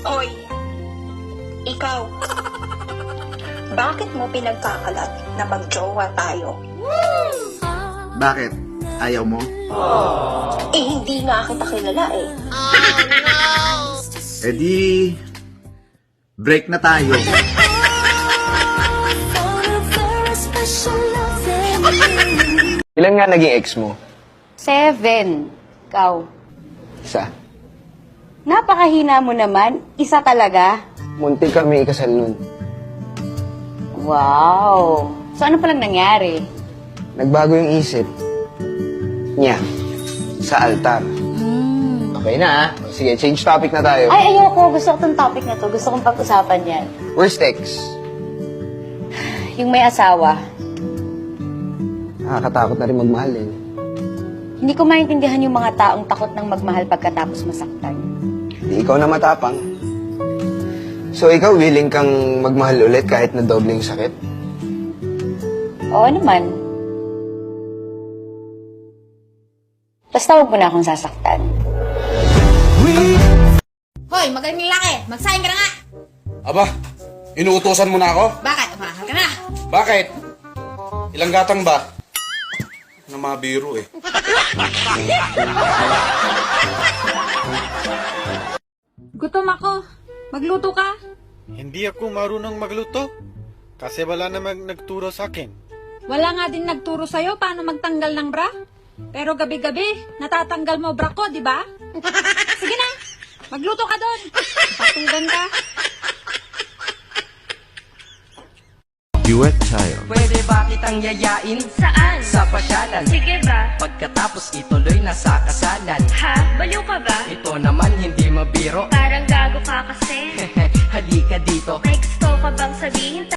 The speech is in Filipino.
Hoy, ikaw, bakit mo pinagkakalat na magjowa tayo? Bakit? Ayaw mo? Eh, hindi nga kita kilala eh. E di, break na tayo. Ilan nga naging ex mo? 7. Ikaw. Isa. Napakahina mo naman. Isa talaga. Munti kami ikasal nun. Wow. So ano palang nangyari? Nagbago yung isip niya sa altar. Okay na, sige, change topic na tayo. Ay, ayoko. Gusto ko tong topic na to. Gusto kong pag-usapan yan. Worst ex. Yung may asawa. Nakakatakot na rin magmahal eh. Hindi ko maintindihan yung mga taong takot ng magmahal pagkatapos masaktan. Di ikaw na matapang. So ikaw willing kang magmahal ulit kahit na doble yung sakit? Oo naman. Basta huwag mo na akong sasaktan. Hoy, magaling lalaki! Magsahin ka na nga! Aba, inuutosan mo na ako? Bakit? Umakasal ka na! Bakit? Ilang gatang ba? Na mga biro eh. Gutom ako. Magluto ka? Hindi ako marunong magluto kasi wala namang nagturo sa akin. Wala nga din nagturo sa'yo paano magtanggal ng bra. Pero gabi-gabi, natatanggal mo bra ko, di ba? Sige na, magluto ka doon. Patugan ka. Duet tayo. Pwede ba kitang yayain? Saan? Sa pasyalan. Sige ba? Pagkatapos ituloy na sa kasalan. Ha? Baliw ka ba? Ito naman hindi mabiro. Parang gago ka kasi. Halika dito. May gusto ka bang sabihin?